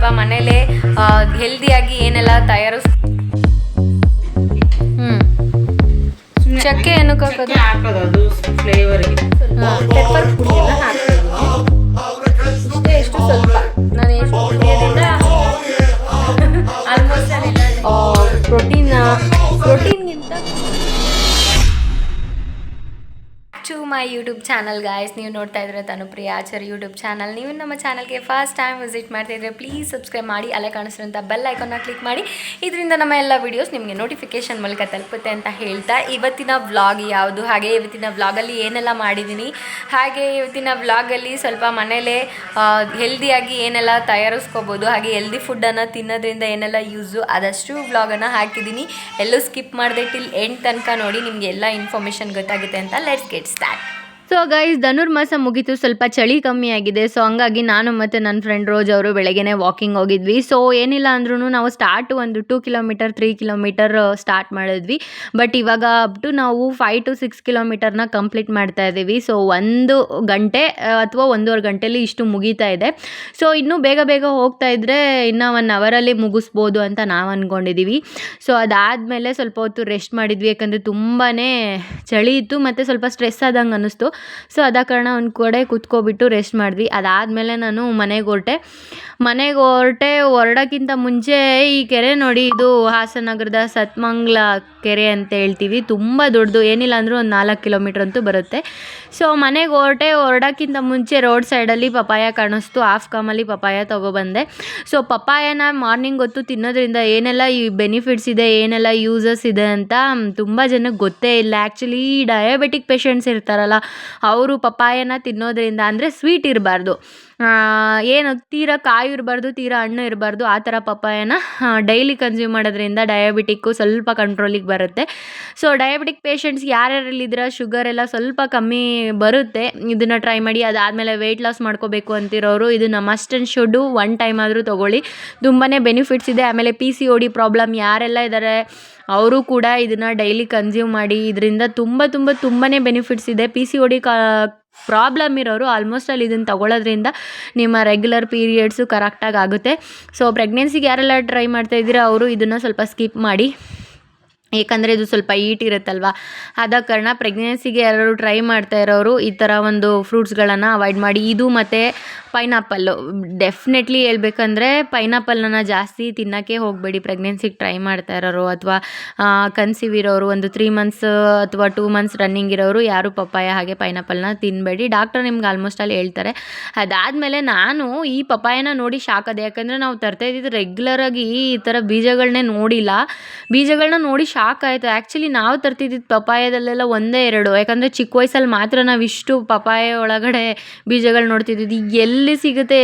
ಸ್ವಲ್ಪ ಮನೇಲೆ ಹೆಲ್ದಿಯಾಗಿ ಏನೆಲ್ಲ ಚಕ್ಕೆ ಏನಕ್ಕೆ ಹಾಕೋದು ಅದು ಫ್ಲೇವರ್ಗೆ. ಪೆಪ್ಪರ್ ಪುಡಿ ಎಲ್ಲ ಹಾಕ್ತೀನಿ ಇಷ್ಟೇ. ಎಷ್ಟು ಸ್ವಲ್ಪ ನಾನು ಎಷ್ಟು ಕುಡಿಯೋದ್ರಿಂದ ಆಲ್ಮೋಸ್ಟ್ ಪ್ರೋಟೀನ್ಗಿಂತ to my YouTube channel guys. ನೀವು ನೋಡ್ತಾ ಇದ್ರೆ ತನುಪ್ರಿಯ ಆಚಾರ್ ಯೂಟ್ಯೂಬ್ ಚಾನಲ್. ನೀವು ನಮ್ಮ ಚಾನಲ್ಗೆ ಫಸ್ಟ್ ಟೈಮ್ ವಿಸಿಟ್ ಮಾಡ್ತಿದ್ರೆ ಪ್ಲೀಸ್ ಸಬ್ಸ್ಕ್ರೈಬ್ ಮಾಡಿ, ಅಲ್ಲೇ ಕಾಣಿಸಿರೋಂಥ ಬೆಲ್ ಐಕಾನ್ನ ಕ್ಲಿಕ್ ಮಾಡಿ. ಇದರಿಂದ ನಮ್ಮ ಎಲ್ಲ ವೀಡಿಯೋಸ್ ನಿಮಗೆ ನೋಟಿಫಿಕೇಷನ್ ಮೂಲಕ ತಲುಪುತ್ತೆ ಅಂತ ಹೇಳ್ತಾ, ಇವತ್ತಿನ ವ್ಲಾಗ್ ಯಾವುದು, ಹಾಗೆ ಇವತ್ತಿನ ವ್ಲಾಗಲ್ಲಿ ಏನೆಲ್ಲ ಮಾಡಿದ್ದೀನಿ, ಹಾಗೆ ಇವತ್ತಿನ ವ್ಲಾಗಲ್ಲಿ ಸ್ವಲ್ಪ ಮನೇಲೇ ಹೆಲ್ದಿಯಾಗಿ ಏನೆಲ್ಲ ತಯಾರಿಸ್ಕೋಬೋದು, ಹಾಗೆ ಹೆಲ್ದಿ ಫುಡ್ಡನ್ನು ತಿನ್ನೋದ್ರಿಂದ ಏನೆಲ್ಲ ಯೂಸು, ಅದಷ್ಟು ವ್ಲಾಗನ್ನು ಹಾಕಿದ್ದೀನಿ. ಎಲ್ಲೂ ಸ್ಕಿಪ್ ಮಾಡದೆ ಟಿಲ್ ಎಂಡ್ ತನಕ ನೋಡಿ, ನಿಮಗೆ ಎಲ್ಲ ಇನ್ಫಾರ್ಮೇಷನ್ ಗೊತ್ತಾಗುತ್ತೆ ಅಂತ. Let's get start. So guys, Dhanurmasa ಮುಗೀತು, ಸ್ವಲ್ಪ ಚಳಿ ಕಮ್ಮಿ ಆಗಿದೆ. ಸೊ ಹಂಗಾಗಿ ನಾನು ಮತ್ತು ನನ್ನ ಫ್ರೆಂಡ್ ರೋಜ್ ಅವರು ಬೆಳಗ್ಗೆನೇ ವಾಕಿಂಗ್ ಹೋಗಿದ್ವಿ. ಸೊ ಏನಿಲ್ಲ ಅಂದ್ರೂ ನಾವು ಸ್ಟಾರ್ಟ್ ಒಂದು 2 ಕಿಲೋಮೀಟರ್ 3 ಕಿಲೋಮೀಟರ್ ಸ್ಟಾರ್ಟ್ ಮಾಡಿದ್ವಿ. ಬಟ್ ಇವಾಗ ಅಪ್ ಟು ನಾವು 5 to 6 ಕಿಲೋಮೀಟರ್ನ ಕಂಪ್ಲೀಟ್ ಮಾಡ್ತಾ ಇದ್ದೀವಿ. ಸೊ 1 ಗಂಟೆ ಅಥವಾ 1.5 ಗಂಟೆಲಿ ಇಷ್ಟು ಮುಗೀತಾ ಇದೆ. ಸೊ ಇನ್ನೂ ಬೇಗ ಬೇಗ ಹೋಗ್ತಾ ಇದ್ದರೆ ಇನ್ನೂ 1 ಅವರಲ್ಲಿ ಮುಗಿಸ್ಬೋದು ಅಂತ ನಾವು ಅಂದ್ಕೊಂಡಿದ್ದೀವಿ. ಸೊ ಅದಾದಮೇಲೆ ಸ್ವಲ್ಪ ಹೊತ್ತು ರೆಸ್ಟ್ ಮಾಡಿದ್ವಿ, ಯಾಕಂದರೆ ತುಂಬಾ ಚಳಿ ಇತ್ತು ಮತ್ತು ಸ್ವಲ್ಪ ಸ್ಟ್ರೆಸ್ ಆದಂಗೆ ಅನ್ನಿಸ್ತು. ಸೊ ಅದ ಕಾರಣ ಒಂದು ಕಡೆ ಕೂತ್ಕೊಬಿಟ್ಟು ರೆಸ್ಟ್ ಮಾಡಿದ್ವಿ. ಅದಾದಮೇಲೆ ನಾನು ಮನೆಗೆ ಹೊರಡೋಕ್ಕಿಂತ ಮುಂಚೆ ಈ ಕೆರೆ ನೋಡಿ, ಇದು ಹಾಸನಗರದ ಸತ್ಮಂಗ್ಲ ಕೆರೆ ಅಂತ ಹೇಳ್ತೀವಿ. ತುಂಬ ದೊಡ್ಡದು, ಏನಿಲ್ಲ ಅಂದರೂ ಒಂದು 4 ಕಿಲೋಮೀಟ್ರ್ ಅಂತೂ ಬರುತ್ತೆ. ಸೊ ಮನೆಗೆ ಹೊರಡೋಕ್ಕಿಂತ ಮುಂಚೆ ರೋಡ್ ಸೈಡಲ್ಲಿ ಪಪಾಯ ಕಾಣಿಸ್ತು. ಹಾಫ್ ಕಾಮಲ್ಲಿ ಪಪಾಯ ತೊಗೊಬಂದೆ. ಸೊ ಪಪಾಯನ ಮಾರ್ನಿಂಗ್ ಹೊತ್ತು ತಿನ್ನೋದ್ರಿಂದ ಏನೆಲ್ಲ ಈ ಬೆನಿಫಿಟ್ಸ್ ಇದೆ, ಏನೆಲ್ಲ ಯೂಸಸ್ ಇದೆ ಅಂತ ತುಂಬ ಜನಕ್ಕೆ ಗೊತ್ತೇ ಇಲ್ಲ. ಆ್ಯಕ್ಚುಲಿ ಡಯಾಬಿಟಿಕ್ ಪೇಷಂಟ್ಸ್ ಇರ್ತಾರಲ್ಲ, ಅವರು ಪಪಾಯನ ತಿನ್ನೋದ್ರಿಂದ, ಅಂದರೆ ಸ್ವೀಟ್ ಇರಬಾರ್ದು, ಏನು ತೀರಾ ಕಾಯಿ ಇರಬಾರ್ದು, ತೀರಾ ಹಣ್ಣು ಇರಬಾರ್ದು, ಆ ಥರ ಪಪಾಯನ ಡೈಲಿ ಕನ್ಸ್ಯೂಮ್ ಮಾಡೋದ್ರಿಂದ ಡಯಾಬಿಟಿಕ್ಕು ಸ್ವಲ್ಪ ಕಂಟ್ರೋಲಿಗೆ ಬರುತ್ತೆ. ಸೊ ಡಯಾಬಿಟಿಕ್ ಪೇಷಂಟ್ಸ್ ಯಾರ್ಯಾರಲ್ಲಿದ್ರೆ ಶುಗರ್ ಎಲ್ಲ ಸ್ವಲ್ಪ ಕಮ್ಮಿ ಬರುತ್ತೆ, ಇದನ್ನು ಟ್ರೈ ಮಾಡಿ. ಅದಾದಮೇಲೆ ವೆಯ್ಟ್ ಲಾಸ್ ಮಾಡ್ಕೋಬೇಕು ಅಂತಿರೋರು ಇದನ್ನು ಮಸ್ಟ್ ಆ್ಯಂಡ್ ಶುಡ್ಡು 1 ಟೈಮ್ ಆದರೂ ತೊಗೊಳ್ಳಿ, ತುಂಬಾ ಬೆನಿಫಿಟ್ಸ್ ಇದೆ. ಆಮೇಲೆ PCOD ಪ್ರಾಬ್ಲಮ್ ಯಾರೆಲ್ಲ ಇದ್ದಾರೆ ಅವರು ಕೂಡ ಇದನ್ನು ಡೈಲಿ ಕನ್ಸ್ಯೂಮ್ ಮಾಡಿ, ಇದರಿಂದ ತುಂಬಾ ಬೆನಿಫಿಟ್ಸ್ ಇದೆ. PCOD ಪ್ರಾಬ್ಲಮ್ ಇರೋರು ಆಲ್ಮೋಸ್ಟ್ ಅಲ್ಲಿ ಇದನ್ನು ತಗೊಳ್ಳೋದ್ರಿಂದ ನಿಮ್ಮ ರೆಗ್ಯುಲರ್ ಪೀರಿಯಡ್ಸು ಕರೆಕ್ಟಾಗಿ ಆಗುತ್ತೆ. ಸೊ ಪ್ರೆಗ್ನೆನ್ಸಿಗೆ ಯಾರೆಲ್ಲ ಟ್ರೈ ಮಾಡ್ತಾಯಿದ್ದೀರಾ ಅವರು ಇದನ್ನು ಸ್ವಲ್ಪ ಸ್ಕಿಪ್ ಮಾಡಿ, ಏಕೆಂದರೆ ಇದು ಸ್ವಲ್ಪ ಈಟ್ ಇರುತ್ತಲ್ವ, ಆದ ಕಾರಣ ಪ್ರೆಗ್ನೆನ್ಸಿಗೆ ಯಾರು ಟ್ರೈ ಮಾಡ್ತಾ ಇರೋರು ಈ ಥರ ಒಂದು ಫ್ರೂಟ್ಸ್ಗಳನ್ನು ಅವಾಯ್ಡ್ ಮಾಡಿ. ಇದು ಮತ್ತು ಪೈನಾಪಲ್ಲು, ಡೆಫಿನೆಟ್ಲಿ ಹೇಳ್ಬೇಕಂದ್ರೆ ಪೈನಾಪಲ್ನ ಜಾಸ್ತಿ ತಿನ್ನೋಕ್ಕೆ ಹೋಗಬೇಡಿ ಪ್ರೆಗ್ನೆನ್ಸಿಗೆ ಟ್ರೈ ಮಾಡ್ತಾ ಇರೋರು, ಅಥವಾ ಕನ್ಸೀವ್ ಇರೋರು, ಒಂದು 3 ಮಂತ್ಸ್ ಅಥವಾ 2 ಮಂತ್ಸ್ ರನ್ನಿಂಗ್ ಇರೋರು ಯಾರು ಪಪ್ಪಾಯ ಹಾಗೆ ಪೈನಾಪಲ್ನ ತಿನ್ನಬೇಡಿ. ಡಾಕ್ಟರ್ ನಿಮ್ಗೆ ಆಲ್ಮೋಸ್ಟ್ ಅಲ್ಲಿ ಹೇಳ್ತಾರೆ. ಅದಾದಮೇಲೆ ನಾನು ಈ ಪಪ್ಪಾಯನ ನೋಡಿ ಶಾಕ್ ಆದೆ, ಯಾಕಂದರೆ ನಾವು ತರ್ತಾ ಇದ್ದಿದ್ದು ರೆಗ್ಯುಲರಾಗಿ ಈ ಥರ ಬೀಜಗಳನ್ನೇ ನೋಡಿಲ್ಲ. ಬೀಜಗಳನ್ನ ನೋಡಿ ಶಾಕ್ ಆಯಿತು. ಆ್ಯಕ್ಚುಲಿ ನಾವು ತರ್ತಿದ್ದಿದ್ದು ಪಪಾಯದಲ್ಲೆಲ್ಲ 1-2, ಯಾಕಂದರೆ ಚಿಕ್ಕ ವಯಸ್ಸಲ್ಲಿ ಮಾತ್ರ ನಾವು ಇಷ್ಟು ಪಪಾಯ ಒಳಗಡೆ ಬೀಜಗಳು ನೋಡ್ತಿದ್ದಿದ್ದು. ಎಲ್ಲಿ ಸಿಗುತ್ತೆ,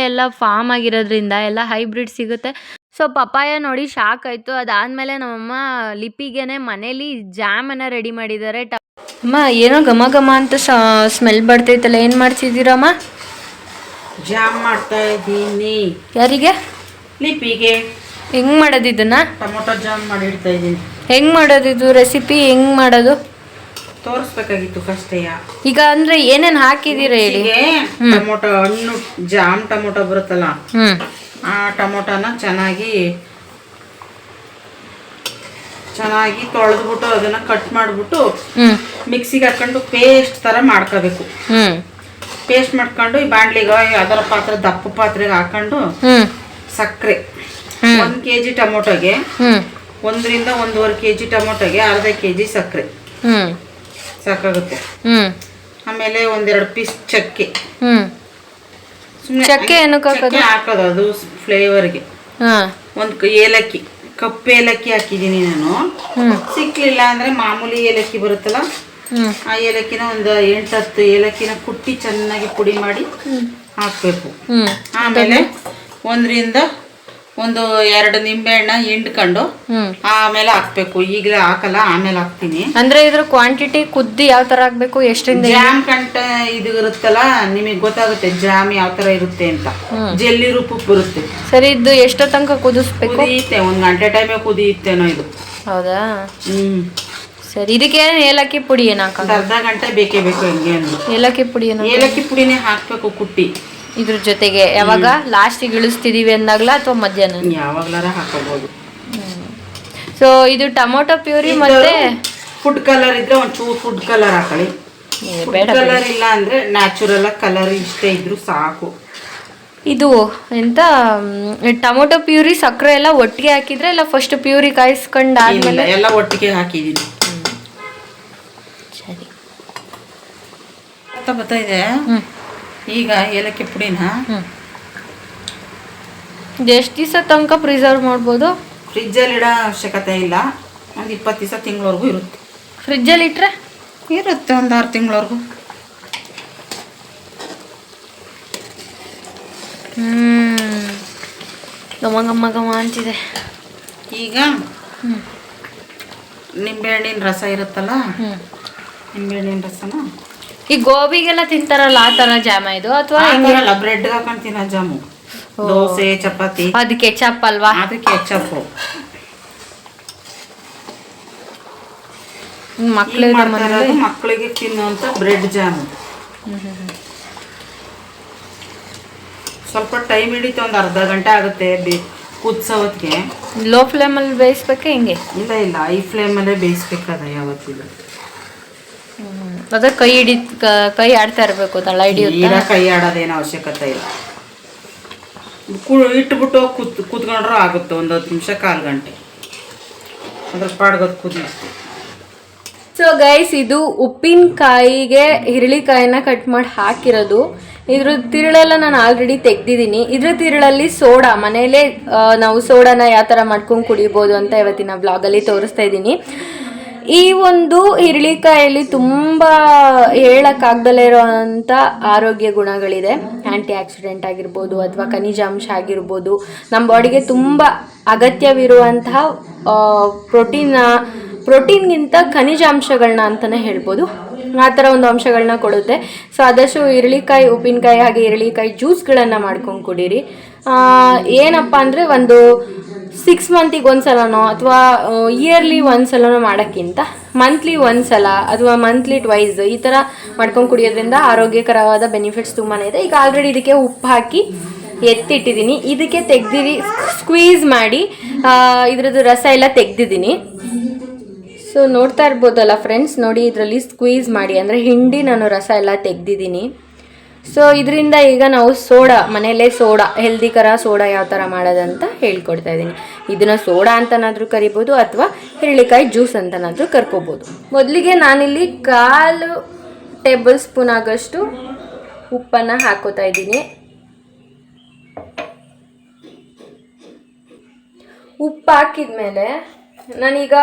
ಎಲ್ಲ ಫಾರ್ಮ್ ಆಗಿರೋದ್ರಿಂದ ಎಲ್ಲ ಹೈಬ್ರಿಡ್ ಸಿಗುತ್ತೆ. ಸೊ ಪಪಾಯ ನೋಡಿ ಶಾಕ್ ಆಯಿತು. ಅದಾದಮೇಲೆ ನಮ್ಮಮ್ಮ ಲಿಪಿಗೆನೆ ಮನೇಲಿ ಜಾಮನ್ನು ರೆಡಿ ಮಾಡಿದ್ದಾರೆ. ಅಮ್ಮ ಏನೋ ಘಮ ಘಮ ಅಂತ ಸ್ಮೆಲ್ ಬರ್ತೈತಲ್ಲ, ಏನು ಮಾಡ್ತಿದ್ದೀರಮ್ಮ? ಜಾಮ್ ಮಾಡ್ತಾ ಇದ್ದೀನಿ. ಯಾರಿಗೆ? ಲಿಪಿಗೆ. ಹೆಂಗೆ ಮಾಡೋದು ಇದನ್ನು? ಟೊಮೊಟೊ ಜಾಮ್ ಮಾಡಿ ಇಡ್ತಾ ಇದ್ದೀನಿ. ಹೆಂಗೆ ಮಾಡೋದು ಇದು ರೆಸಿಪಿ? ಹೆಂಗೆ ಮಾಡೋದು ತೋರಿಸ್ಬೇಕಾಗಿತ್ತು ಫಸ್ಟೇ. ಈಗ ಅಂದರೆ ಏನೇನು ಹಾಕಿದ್ದೀರ ಹೇಳಿ. ಟೊಮೊಟೊ ಹಣ್ಣು, ಜಾಮ್ ಟೊಮೊಟೊ ಬರುತ್ತಲ್ಲ, ಆ ಟೊಮೊಟೊನ ಚೆನ್ನಾಗಿ ತೊಳೆದ್ಬಿಟ್ಟು ಅದನ್ನ ಕಟ್ ಮಾಡಿಬಿಟ್ಟು ಮಿಕ್ಸಿಗೆ ಹಾಕೊಂಡು ಪೇಸ್ಟ್ ಥರ ಮಾಡ್ಕೋಬೇಕು. ಪೇಸ್ಟ್ ಮಾಡ್ಕೊಂಡು ಈ ಬಾಣಲಿಗೆ ಅದರ ದಪ್ಪ ಪಾತ್ರೆಗೆ ಹಾಕೊಂಡು ಸಕ್ಕರೆ, 1 kg ಟೊಮೊಟೊಗೆ 1 to 1.5 kg ಟೊಮೊಟೊಗೆ ಅರ್ಧ kg ಸಕ್ಕರೆ ಸಾಕಾಗುತ್ತೆ. ಆಮೇಲೆ 1-2 ಪೀಸ್ ಚಕ್ಕೆ. ಚಕ್ಕೆ ಹಾಕೋದು ಅದು ಫ್ಲೇವರ್ಗೆ. 1 ಏಲಕ್ಕಿ, ಕಪ್ಪು ಏಲಕ್ಕಿ ಹಾಕಿದ್ದೀನಿ ನಾನು. ಸಿಕ್ಲಿಲ್ಲ ಅಂದ್ರೆ ಮಾಮೂಲಿ ಏಲಕ್ಕಿ ಬರುತ್ತಲ್ಲ, ಆ ಏಲಕ್ಕಿನ ಒಂದು 8-10 ಏಲಕ್ಕಿನ ಕುಟ್ಟಿ ಚೆನ್ನಾಗಿ ಪುಡಿ ಮಾಡಿ ಹಾಕ್ಬೇಕು. ಆಮೇಲೆ 1-2 ನಿಂಬೆಹಣ್ಣ ಹಿಂಡ್ಕೊಂಡು ಆಮೇಲೆ ಹಾಕ್ಬೇಕು. ಈಗಲೇ ಹಾಕಲ್ಲ, ಆಮೇಲೆ ಹಾಕ್ತೀನಿ. ಅಂದ್ರೆ ಇದ್ರ ಕ್ವಾಂಟಿಟಿ ಕುದ್ದಿ ಯಾವ ತರ ಹಾಕ್ಬೇಕು? ಎಷ್ಟರಿಂದ? ಜಾಮ್ ಕಂಟ ಇದು ಇರುತ್ತಲ್ಲ, ನಿಮಗೆ ಗೊತ್ತಾಗುತ್ತೆ ಜಾಮ್ ಯಾವ ತರ ಇರುತ್ತೆ ಅಂತ. ಜೆಲ್ಲಿ ರೂಪಕ್ಕೆ ಬರುತ್ತೆ. ಸರಿ, ಇದು ಎಷ್ಟೋ ತನಕ ಕುದಿಸ್ಬೇಕು? ಕುದಿಯುತ್ತೆ, 1 ಗಂಟೆ ಟೈಮೇ ಕುದಿಯುತ್ತೇನೋ ಇದು. ಹೌದಾ? ಸರಿ, ಇದಕ್ಕೆ ಏಲಕ್ಕಿ ಪುಡಿ ಏನು ಹಾಕೋದು? ಅರ್ಧ ಗಂಟೆ ಬೇಕೇ ಬೇಕು. ಹೆಂಗೆ ಅಂದ್ರೆ ಏಲಕ್ಕಿ ಪುಡಿನೇ ಹಾಕ್ಬೇಕು ಕುಟ್ಟಿ. ಇದ್ರ ಜೊತೆಗೆ ಯಾವಾಗ ಲಾಸ್ಟಿಗೆ ಇಳಿಸ್ತಿದೀವಿ ಅಂದಾಗ್ಲಾ ಅಥವಾ ಮಧ್ಯಾಹ್ನ? ಯಾವಾಗ್ಲಾರ ಹಾಕೋಬಹುದು. ಸೊ ಇದು ಟೊಮೊಟೊ ಪ್ಯೂರಿ ಮತ್ತೆ ಫುಡ್ ಕಲರ್ ಇದ್ರೆ ಒಂಚೂರು ಫುಡ್ ಕಲರ್ ಹಾಕೊಳ್ಳಿ. ಫುಡ್ ಕಲರ್ ಇಲ್ಲ ಅಂದ್ರೆ ನ್ಯಾಚುರಲ್ ಕಲರ್ ಇಷ್ಟೇ ಇದ್ರು ಸಾಕು. ಇದು ಎಂತ ಟೊಮೊಟೊ ಪ್ಯೂರಿ ಸಕ್ಕರೆ ಎಲ್ಲ ಒಟ್ಟಿಗೆ ಹಾಕಿದ್ರೆ ಇಲ್ಲ ಫಸ್ಟ್ ಪ್ಯೂರಿ ಕಾಯಿಸ್ಕೊಂಡು ಆದ್ಮೇಲೆ? ಎಲ್ಲ ಒಟ್ಟಿಗೆ ಹಾಕಿದೀನಿ. ಸರಿ, ಬರ್ತಾ ಇದೆ. ಈಗ ಏಲಕ್ಕಿ ಪುಡಿನ ಎಷ್ಟು ದಿವಸ ತನಕ ಪ್ರಿಸರ್ವ್ ಮಾಡ್ಬೋದು? ಫ್ರಿಜ್ಜಲ್ಲಿ ಇಡೋ ಅವಶ್ಯಕತೆ ಇಲ್ಲ, ಒಂದು 20 ದಿವಸ ತಿಂಗಳವರೆಗೂ ಇರುತ್ತೆ. ಫ್ರಿಜ್ಜಲ್ಲಿ ಇಟ್ಟರೆ ಇರುತ್ತೆ ಒಂದು 6 ತಿಂಗಳವರೆಗೂ. ಘಮ ಅಂತಿದೆ. ಈಗ ನಿಂಬೆಹಣ್ಣಿನ ರಸ ಇರುತ್ತಲ್ಲ, ನಿಂಬೆಹಣ್ಣಿನ ರಸನ ಈ ಗೋಬಿಗೆಲ್ಲ ತಿಂತಾರಲ್ಲ ಆ ಥರ ಜಾಮ ಇದು ಅಥವಾ ಅಲ್ಲ, ಬ್ರೆಡ್ ಹಾಕೊಂಡು ತಿನ್ನೋ ಜಾಮು. ದೋಸೆ ಚಪಾತಿ ಅದು ಕೆಚಪ್ ಅಲ್ವಾ? ಅದು ಕೆಚಪ್. ಮಕ್ಕಳಿಗೆ ತಿನ್ನುವಂತ ಬ್ರೆಡ್ ಜಾಮು. ಸ್ವಲ್ಪ ಟೈಮ್ ಹಿಡಿತು, ಒಂದು ಅರ್ಧ ಗಂಟೆ ಆಗುತ್ತೆ ಕುದಿಸೋದಕ್ಕೆ. ಲೋ ಫ್ಲೇಮಲ್ಲಿ ಬೇಯಿಸ್ಬೇಕಾ ಹಿಂಗೆ? ಇಲ್ಲ ಹೈ ಫ್ಲೇಮಲ್ಲೇ ಬೇಯಿಸ್ಬೇಕಾದ ಯಾವತ್ತಿದ್ರು. ಅದೇ ಕೈ ಆಡ್ತಾ ಇರಬೇಕು, ತಳ ಹಿಡಿಯುತ್ತೆ. ಕೈ ಆಡೋದೇನು ಅವಶ್ಯಕತೆ ಇಲ್ಲ. ಇಟ್ಬಿಟ್ಟು ಕುತ್ಕೊಂಡ್ರೂ ಆಗುತ್ತೆ, ಒಂದು 10 ನಿಮಿಷ 1/4 ಗಂಟೆ ಅದ್ರ ಪಾಡ್ಗೋದು ಕುದಿಯುತ್ತೆ. ಸೊ ಗೈಸ್, ಇದು ಉಪ್ಪಿನಕಾಯಿಗೆ ಹಿರಳಿಕಾಯಿನ ಕಟ್ ಮಾಡಿ ಹಾಕಿರೋದು. ಇದ್ರ ತಿರುಳೆಲ್ಲ ನಾನು ಆಲ್ರೆಡಿ ತೆಗ್ದಿದ್ದೀನಿ. ಇದ್ರ ತಿರುಳಲ್ಲಿ ಸೋಡಾ, ಮನೆಯಲ್ಲೇ ನಾವು ಸೋಡಾನ ಯಾವ ಥರ ಮಾಡ್ಕೊಂಡು ಕುಡಿಬೋದು ಅಂತ ಇವತ್ತಿನ ಬ್ಲಾಗಲ್ಲಿ ತೋರಿಸ್ತಾ ಇದ್ದೀನಿ. ಈ ಒಂದು ಹಿರಳಿಕಾಯಲ್ಲಿ ತುಂಬ ಹೇಳಕ್ಕಾಗ್ದಲೇ ಇರೋವಂಥ ಆರೋಗ್ಯ ಗುಣಗಳಿದೆ. ಆ್ಯಂಟಿ ಆಕ್ಸಿಡೆಂಟ್ ಆಗಿರ್ಬೋದು ಅಥವಾ ಖನಿಜಾಂಶ ಆಗಿರ್ಬೋದು, ನಮ್ಮ ಬಾಡಿಗೆ ತುಂಬ ಅಗತ್ಯವಿರುವಂತಹ ಪ್ರೋಟೀನ್ಗಿಂತ ಖನಿಜಾಂಶಗಳನ್ನ ಅಂತಲೇ ಹೇಳ್ಬೋದು. ಆ ಥರ ಒಂದು ಅಂಶಗಳನ್ನ ಕೊಡುತ್ತೆ. ಸೊ ಆದಷ್ಟು ಹಿರಳಿಕಾಯಿ ಉಪ್ಪಿನಕಾಯಿ ಹಾಗೆ ಹಿರಳಿಕಾಯಿ ಜ್ಯೂಸ್ಗಳನ್ನು ಮಾಡ್ಕೊಂಡು ಕುಡೀರಿ. ಏನಪ್ಪ ಅಂದರೆ ಒಂದು 6 ಮಂತಿಗೆ ಒಂದ್ಸಲನೋ ಅಥವಾ ಇಯರ್ಲಿ ಒಂದ್ಸಲನೋ ಮಾಡೋಕ್ಕಿಂತ ಮಂತ್ಲಿ ಒಂದ್ಸಲ ಅಥವಾ ಮಂತ್ಲಿ ಟ್ವೈಸ್ ಈ ಥರ ಮಾಡ್ಕೊಂಡು ಕುಡಿಯೋದ್ರಿಂದ ಆರೋಗ್ಯಕರವಾದ ಬೆನಿಫಿಟ್ಸ್ ತುಂಬಾ ಇದೆ. ಈಗ ಆಲ್ರೆಡಿ ಇದಕ್ಕೆ ಉಪ್ಪು ಹಾಕಿ ಎತ್ತಿಟ್ಟಿದ್ದೀನಿ. ಇದಕ್ಕೆ ಸ್ಕ್ವೀಸ್ ಮಾಡಿ ಇದ್ರದ್ದು ರಸ ಎಲ್ಲ ತೆಗ್ದಿದ್ದೀನಿ. ಸೊ ನೋಡ್ತಾ ಇರ್ಬೋದಲ್ಲ ಫ್ರೆಂಡ್ಸ್, ನೋಡಿ ಇದರಲ್ಲಿ ಸ್ಕ್ವೀಸ್ ಮಾಡಿ ಅಂದರೆ ಹಿಂಡಿ ನಾನು ರಸ ಎಲ್ಲ ತೆಗ್ದಿದ್ದೀನಿ. ಸೊ ಇದರಿಂದ ಈಗ ನಾವು ಸೋಡಾ, ಮನೆಯಲ್ಲೇ ಸೋಡಾ, ಹೆಲ್ದಿಕರ ಸೋಡಾ ಯಾವ ಥರ ಮಾಡೋದಂತ ಹೇಳ್ಕೊಡ್ತಾ ಇದ್ದೀನಿ. ಇದನ್ನು ಸೋಡಾ ಅಂತನಾದರೂ ಕರಿಬೋದು ಅಥವಾ ಹಿರಳಿಕಾಯಿ ಜ್ಯೂಸ್ ಅಂತನಾದರೂ ಕರ್ಕೋಬೋದು. ಮೊದಲಿಗೆ ನಾನಿಲ್ಲಿ 1/4 ಟೇಬಲ್ ಸ್ಪೂನ್ ಆಗೋಷ್ಟು ಉಪ್ಪನ್ನು ಹಾಕೋತಾ ಇದ್ದೀನಿ. ಉಪ್ಪು ಹಾಕಿದ್ಮೇಲೆ ನಾನೀಗ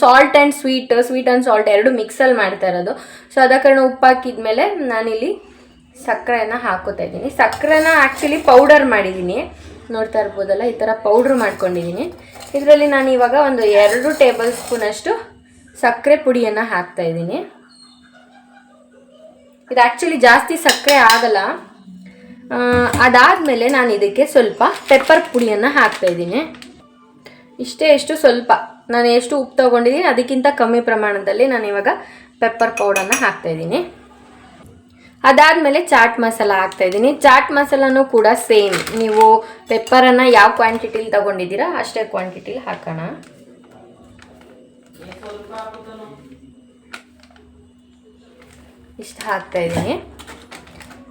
salt and sweet and salt ಎರಡು ಮಿಕ್ಸಲ್ಲಿ ಮಾಡ್ತಾ ಇರೋದು. ಸೊ ಅದ ಕಾರಣ ಉಪ್ಪು ಹಾಕಿದ್ಮೇಲೆ ನಾನಿಲ್ಲಿ ಸಕ್ಕರೆಯನ್ನು ಹಾಕೋತಾ ಇದ್ದೀನಿ. ಸಕ್ಕರೆನ ಆ್ಯಕ್ಚುಲಿ ಪೌಡರ್ ಮಾಡಿದ್ದೀನಿ, ನೋಡ್ತಾ ಇರ್ಬೋದಲ್ಲ, ಈ ಥರ ಪೌಡ್ರ್ ಮಾಡ್ಕೊಂಡಿದ್ದೀನಿ. ಇದರಲ್ಲಿ ನಾನು ಇವಾಗ ಒಂದು 2 ಟೇಬಲ್ ಸ್ಪೂನಷ್ಟು ಸಕ್ಕರೆ ಪುಡಿಯನ್ನು ಹಾಕ್ತಾಯಿದ್ದೀನಿ. ಇದು ಆ್ಯಕ್ಚುಲಿ ಜಾಸ್ತಿ ಸಕ್ಕರೆ ಆಗಲ್ಲ. ಅದಾದಮೇಲೆ ನಾನು ಇದಕ್ಕೆ ಸ್ವಲ್ಪ ಪೆಪ್ಪರ್ ಪುಡಿಯನ್ನು ಹಾಕ್ತಾಯಿದ್ದೀನಿ. ಎಷ್ಟು ಸ್ವಲ್ಪ, ನಾನು ಎಷ್ಟು ಉಪ್ಪು ತೊಗೊಂಡಿದ್ದೀನಿ ಅದಕ್ಕಿಂತ ಕಮ್ಮಿ ಪ್ರಮಾಣದಲ್ಲಿ ನಾನು ಇವಾಗ ಪೆಪ್ಪರ್ ಪೌಡರ್ನ ಹಾಕ್ತಾಯಿದ್ದೀನಿ. ಅದಾದಮೇಲೆ ಚಾಟ್ ಮಸಾಲ ಹಾಕ್ತಾಯಿದ್ದೀನಿ. ಚಾಟ್ ಮಸಾಲನೂ ಕೂಡ ಸೇಮ್, ನೀವು ಪೆಪ್ಪರನ್ನು ಯಾವ ಕ್ವಾಂಟಿಟಿಲಿ ತೊಗೊಂಡಿದ್ದೀರಾ ಅಷ್ಟೇ ಕ್ವಾಂಟಿಟಿಲಿ ಹಾಕೋಣ. ಇಷ್ಟು ಹಾಕ್ತಾಯಿದ್ದೀನಿ.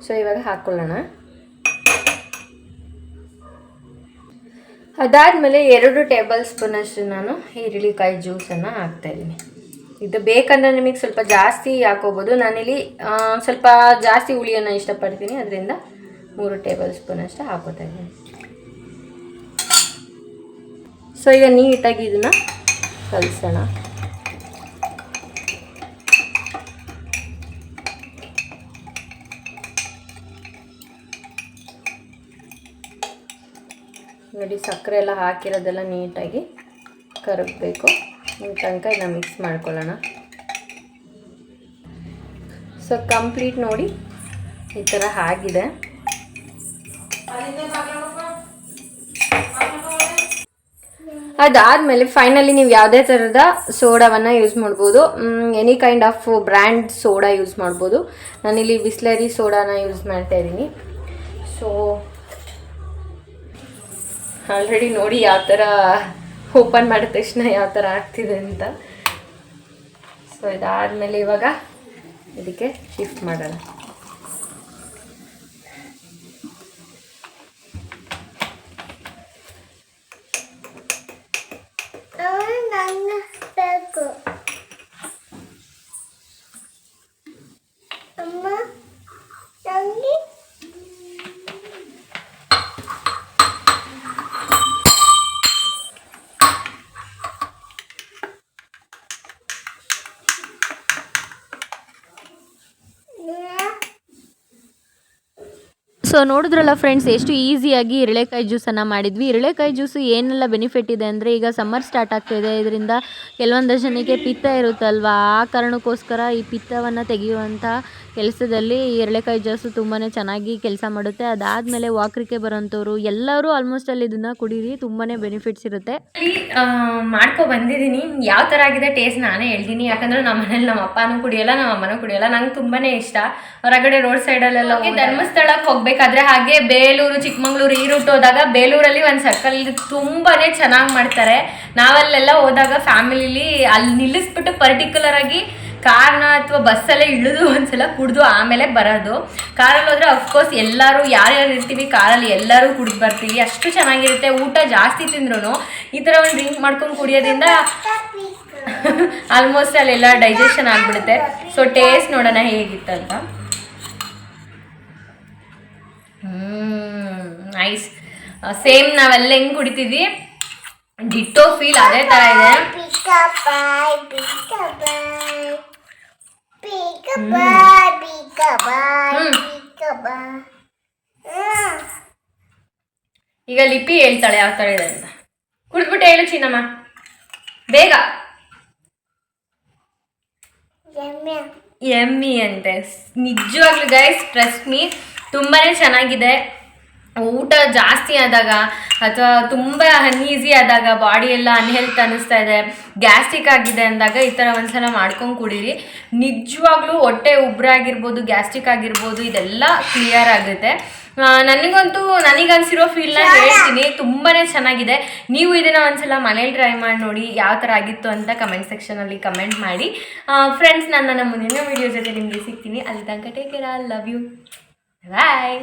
ಸೊ ಇವಾಗ ಹಾಕ್ಕೊಳ್ಳೋಣ. ಅದಾದಮೇಲೆ 2 ಟೇಬಲ್ ಸ್ಪೂನಷ್ಟು ನಾನು ಈರುಳ್ಳಿಕಾಯಿ ಜ್ಯೂಸನ್ನು ಹಾಕ್ತಾಯಿದ್ದೀನಿ. ಇದು ಬೇಕಂದರೆ ನಿಮಗೆ ಸ್ವಲ್ಪ ಜಾಸ್ತಿ ಹಾಕೋಬೋದು. ನಾನಿಲ್ಲಿ ಸ್ವಲ್ಪ ಜಾಸ್ತಿ ಹುಳಿಯನ್ನು ಇಷ್ಟಪಡ್ತೀನಿ, ಅದರಿಂದ 3 ಟೇಬಲ್ ಸ್ಪೂನಷ್ಟು ಹಾಕೋತಾ ಇದ್ದೀನಿ. ಸೊ ಈಗ ನೀಟಾಗಿ ಇದನ್ನು ಕಲಿಸೋಣ. ನೋಡಿ, ಸಕ್ಕರೆ ಎಲ್ಲ ಹಾಕಿರೋದೆಲ್ಲ ನೀಟಾಗಿ ಕರಗಬೇಕು. ಈ ತನಕ ಇದನ್ನ ಮಿಕ್ಸ್ ಮಾಡ್ಕೊಳ್ಳೋಣ. ಸೊ ಕಂಪ್ಲೀಟ್ ನೋಡಿ ಈ ಥರ ಆಗಿದೆ. ಅದಾದಮೇಲೆ ಫೈನಲಿ ನೀವು ಯಾವುದೇ ಥರದ ಸೋಡಾವನ್ನು ಯೂಸ್ ಮಾಡ್ಬೋದು. Any kind of brand soda use ಮಾಡ್ಬೋದು. ನಾನಿಲ್ಲಿ ಬಿಸ್ಲರಿ ಸೋಡಾನ ಯೂಸ್ ಮಾಡ್ತಾಯಿದ್ದೀನಿ. ಸೊ ಆಲ್ರೆಡಿ ನೋಡಿ ಯಾವ ಥರ ಓಪನ್ ಮಾಡಿದ ತಕ್ಷಣ ಯಾವ ಥರ ಆಗ್ತಿದೆ ಅಂತ. ಸೊ ಇದಾದಮೇಲೆ ಇವಾಗ ಇದಕ್ಕೆ ಶಿಫ್ಟ್ ಮಾಡೋಣ. ಸೊ ನೋಡಿದ್ರಲ್ಲ ಫ್ರೆಂಡ್ಸ್, ಎಷ್ಟು ಈಸಿಯಾಗಿ ಇರಳೆಕಾಯಿ ಜ್ಯೂಸನ್ನು ಮಾಡಿದ್ವಿ. ಇರಳೆಕಾಯಿ ಜ್ಯೂಸು ಏನೆಲ್ಲ ಬೆನಿಫಿಟ್ ಇದೆ ಅಂದರೆ, ಈಗ ಸಮ್ಮರ್ ಸ್ಟಾರ್ಟ್ ಆಗ್ತಾಯಿದೆ, ಇದರಿಂದ ಕೆಲವೊಂದು ಜನಕ್ಕೆ ಪಿತ್ತ ಇರುತ್ತಲ್ವ, ಆ ಕಾರಣಕ್ಕೋಸ್ಕರ ಈ ಪಿತ್ತವನ್ನು ತೆಗೆಯುವಂಥ ಕೆಲಸದಲ್ಲಿ ಇರಳೆಕಾಯಿ ಜ್ಯೂಸು ತುಂಬಾ ಚೆನ್ನಾಗಿ ಕೆಲಸ ಮಾಡುತ್ತೆ. ಅದಾದಮೇಲೆ ವಾಕರಿಕೆ ಬರೋಂಥವ್ರು ಎಲ್ಲರೂ ಆಲ್ಮೋಸ್ಟ್ ಅಲ್ಲಿ ಇದನ್ನು ಕುಡೀರಿ, ತುಂಬಾ ಬೆನಿಫಿಟ್ಸ್ ಇರುತ್ತೆ. ಮಾಡ್ಕೊ ಬಂದಿದ್ದೀನಿ, ಯಾವ ಥರ ಆಗಿದೆ ಟೇಸ್ಟ್ ನಾನೇ ಹೇಳ್ತೀನಿ. ಯಾಕಂದರೆ ನಮ್ಮ ಮನೇಲಿ ನಮ್ಮ ಅಪ್ಪನೂ ಕುಡಿಯೋಲ್ಲ, ನಮ್ಮ ಅಮ್ಮನೂ ಕುಡಿಯೋಲ್ಲ. ನಂಗೆ ತುಂಬಾ ಇಷ್ಟ. ಹೊರಗಡೆ ರೋಡ್ ಸೈಡಲ್ಲೆಲ್ಲ ಹೋಗಿ ಧರ್ಮಸ್ಥಳಕ್ಕೆ ಹೋಗ್ಬೇಕಾದ್ರೆ, ಹಾಗೆ ಬೇಲೂರು, ಚಿಕ್ಕಮಂಗ್ಳೂರು ಈ ರೂಟ್ ಹೋದಾಗ ಬೇಲೂರಲ್ಲಿ ಒಂದು ಸರ್ಕಲ್ ತುಂಬಾ ಚೆನ್ನಾಗಿ ಮಾಡ್ತಾರೆ. ನಾವಲ್ಲೆಲ್ಲ ಹೋದಾಗ ಫ್ಯಾಮಿಲಿಲಿ ಅಲ್ಲಿ ನಿಲ್ಲಿಸ್ಬಿಟ್ಟು ಪರ್ಟಿಕ್ಯುಲರ್ ಆಗಿ ಕಾರ್ನ ಅಥವಾ ಬಸ್ಸಲ್ಲೇ ಇಳಿದು ಒಂದ್ಸಲ ಕುಡಿದು ಆಮೇಲೆ ಬರೋದು. ಕಾರಲ್ಲಿ ಹೋದರೆ ಅಫ್ಕೋರ್ಸ್ ಎಲ್ಲರೂ ಯಾರ್ಯಾರು ಇರ್ತೀವಿ ಕಾರಲ್ಲಿ ಎಲ್ಲರೂ ಕುಡಿದು ಬರ್ತೀವಿ. ಅಷ್ಟು ಚೆನ್ನಾಗಿರುತ್ತೆ. ಊಟ ಜಾಸ್ತಿ ತಿಂದ್ರೂ ಈ ಥರ ಒಂದು ಡ್ರಿಂಕ್ ಮಾಡ್ಕೊಂಡು ಕುಡಿಯೋದ್ರಿಂದ ಆಲ್ಮೋಸ್ಟ್ ಅಲ್ಲೆಲ್ಲ ಡೈಜೆಷನ್ ಆಗಿಬಿಡುತ್ತೆ. ಸೊ ಟೇಸ್ಟ್ ನೋಡೋಣ ಹೇಗಿತ್ತಂತ. ನೈಸ್. ಸೇಮ್ ನಾವೆಲ್ಲ ಹೆಂಗೆ ಕುಡಿತಿದ್ವಿ ಡಿಟ್ಟೋ ಫೀಲ್ ಅದೇ ಥರ ಇದೆ. ಈಗ ಲಿಪಿ ಹೇಳ್ತಾಳೆ ಯಾವ ಥರ ಇದೆ ಅಂತ. ಕುಡಿದ್ಬಿಟ್ಟು ಹೇಳು ಚಿನ್ನಮ್ಮ ಬೇಗ. ಎಮ್ಮಿ ಅಂತೆ. ನಿಜವಾಗ್ಲೂ ಗೈಸ್ ಟ್ರಸ್ಟ್ ಮೀ, ತುಂಬಾ ಚೆನ್ನಾಗಿದೆ. ಊಟ ಜಾಸ್ತಿ ಆದಾಗ ಅಥವಾ ತುಂಬ ಅನ್ಈಸಿ ಆದಾಗ, ಬಾಡಿ ಎಲ್ಲ ಅನ್ಹೆಲ್ತ್ ಅನ್ನಿಸ್ತಾ ಇದೆ, ಗ್ಯಾಸ್ಟ್ರಿಕ್ ಆಗಿದೆ ಅಂದಾಗ ಈ ಥರ ಒಂದ್ಸಲ ಮಾಡ್ಕೊಂಡು ಕುಡೀರಿ. ನಿಜವಾಗ್ಲೂ ಹೊಟ್ಟೆ ಉಬ್ರಾಗಿರ್ಬೋದು, ಗ್ಯಾಸ್ಟ್ರಿಕ್ ಆಗಿರ್ಬೋದು, ಇದೆಲ್ಲ ಕ್ಲಿಯರ್ ಆಗುತ್ತೆ. ನನಗನ್ಸಿರೋ ಫೀಲ್ನ ಹೇಳ್ತೀನಿ. ತುಂಬಾ ಚೆನ್ನಾಗಿದೆ. ನೀವು ಇದನ್ನು ಒಂದ್ಸಲ ಮನೇಲಿ ಟ್ರೈ ಮಾಡಿ ನೋಡಿ ಯಾವ ಥರ ಆಗಿತ್ತು ಅಂತ ಕಮೆಂಟ್ ಸೆಕ್ಷನಲ್ಲಿ ಕಮೆಂಟ್ ಮಾಡಿ. ಫ್ರೆಂಡ್ಸ್, ನಾನು ನನ್ನ ಮುಂದಿನ ವೀಡಿಯೋ ಜೊತೆ ನಿಮಗೆ ಸಿಗ್ತೀನಿ. ಅಲ್ಲಿ ತನಕ take care. I love you. Bye.